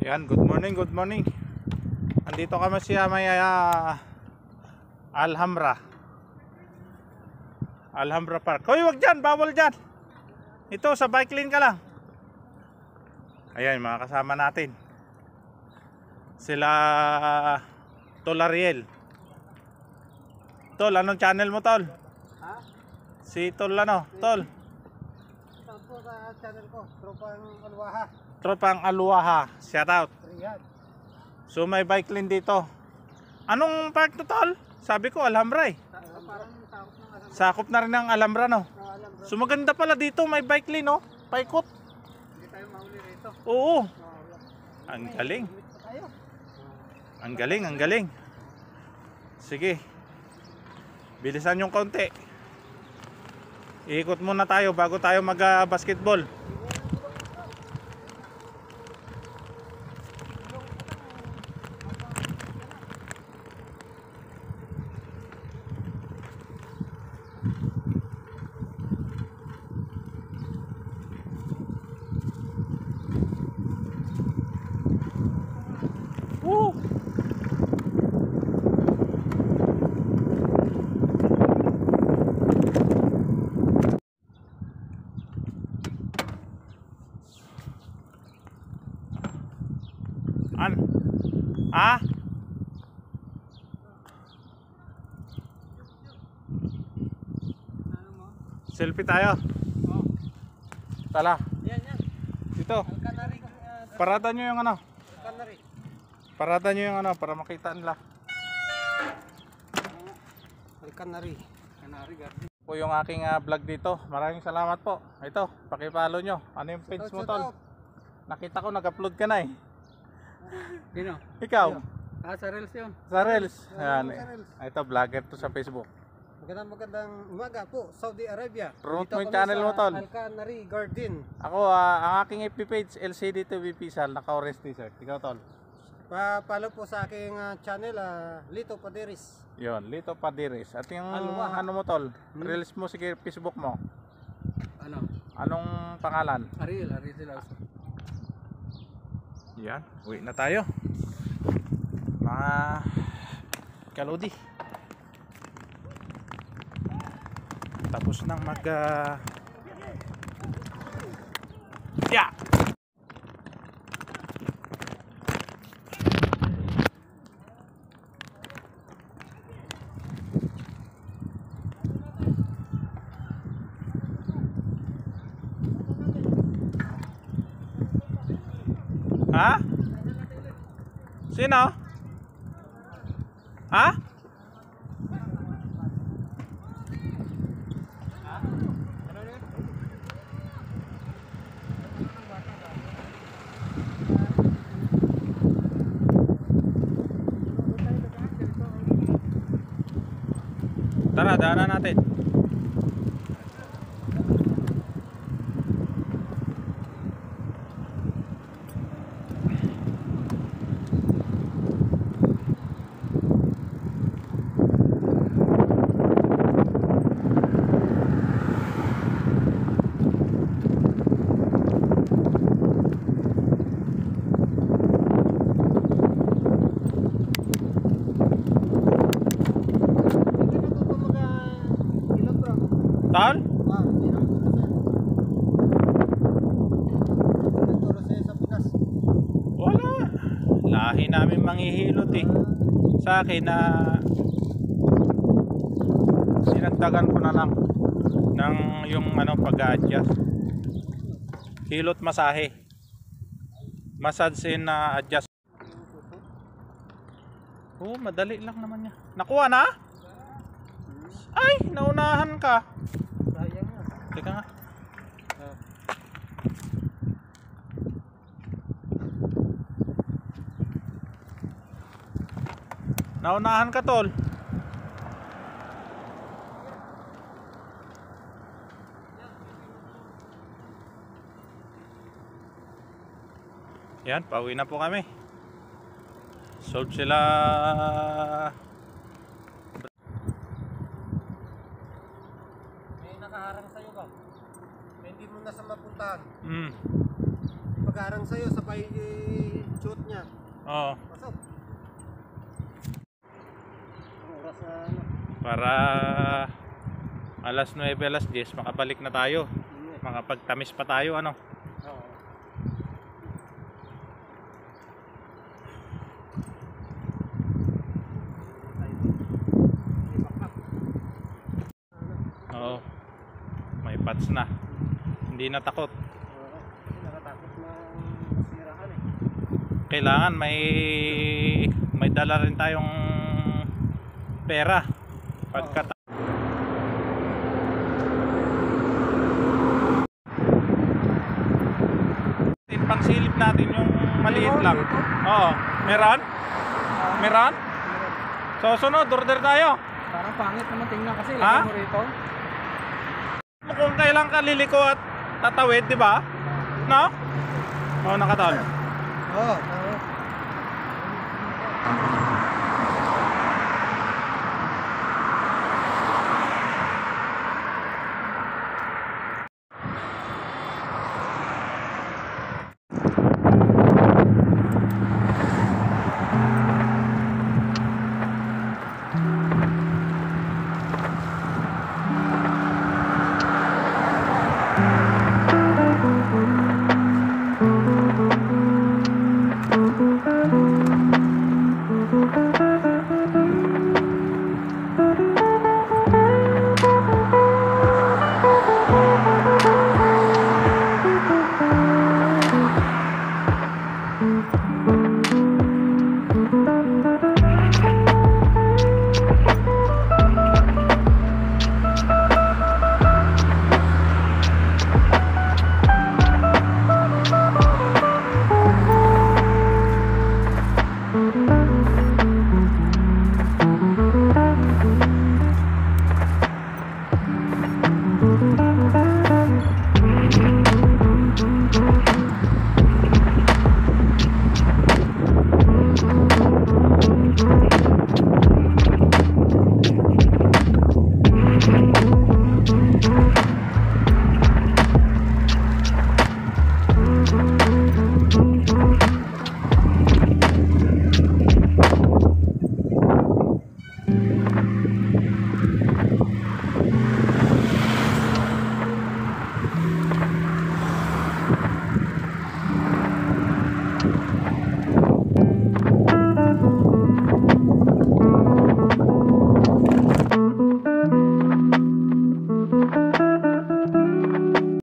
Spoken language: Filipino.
Yan, good morning, good morning. Andito kami siya may Alhambra Park. Hoy, wag dyan, bawal dyan. Ito, sa bike lane ka lang. Ayan, mga kasama natin. Sila Tol Ariel. Tol, anong channel mo, Tol? Ha? Si Tol ano? Tol? Ito po sa channel ko, Tropang Alwaha. Tropang Alwaha. Shout out. Riyadh. So may bike lane dito. Anong park to, Tol? Sabi ko Alhambra eh. Parang sakop ng alam. Sakop na rin ng Alhambra, no? Alam bro. So maganda pala dito, may bike lane, no? Paikot. Hindi tayo mahuli rito. Oo. Wala. Ang galing. Limit pa tayo. Ang galing, ang galing. Sige. Bilisan yung konti. Iikot muna tayo bago tayo mag-basketball. Woo! Ah? Ano mo? Selfie tayo. Oh. Tala. Yan. Dito. Alcanari. Parada nyo yung ano. Alcanari. Parada nyo yung ano para makita nila. Alcanari. Canary Garden. Po yung aking vlog dito. Maraming salamat po. Ito, paki-follow nyo. Ano yung page mo, Tol? Nakita ko nag-upload ka na eh. Sino? Ikaw? Sa Reels yun. Sa Reels. Ayan. Sa Reels. Ito, vlogger to sa Facebook. Magandang umaga po, Saudi Arabia. Promote Dito mo yung kami channel sa mo, Tol. Alcanari Garden. Ako, ang aking FB page, LCD TV Pisal, naka-orange t-shirt. Ikaw, Tol. Follow po sa aking channel, Lito Paderis. Yun, Lito Padiris. At yung Alwaha. ano mo, Tol? Reels mo, sige, Facebook mo. Ano? Anong pangalan? Ariel Silaso. Yan, uwi na tayo. Mga kalodi. Tapos nang mag yeah. Ha? Sino? Ha? Tara, daanan natin. Tol? Wala. Lahi namin manghihilot eh. Sa akin na sinagdagan ko na lang ng yung ano pag-a-adjust. Hilot masahe. Massage in adjust. Oh, madali lang naman niya. Nakuha na? Ay, naunahan ka. Sayang na. Teka nga. Naunahan ka, Tol. Yan, pauwi na po kami. Solve sila. May nakaharang sa'yo ba? May hindi mo na sa mapuntahan. Mm. Pag-harang sa'yo, sabay shoot. Oo. Pasok. Ang oras na ano. Para alas 9, alas 10 makabalik na tayo. Yun eh. Makapagtamis pa tayo ano. Oo. Ay. May bakak. Ano? Oo. May pats na. Hindi na takot. Oo. Nakatakot na masirahan eh. Kailangan may dala rin tayong pera. Pagka pangsilip natin yung maliit lang. Oo. Meron? Meron? So sunod, order tayo. Parang pangit naman tingnan kasi Ha? lagyan mo rito. Kung kailan ka liliko at tatawid, di ba? No? Oo, nakatawid. Oo.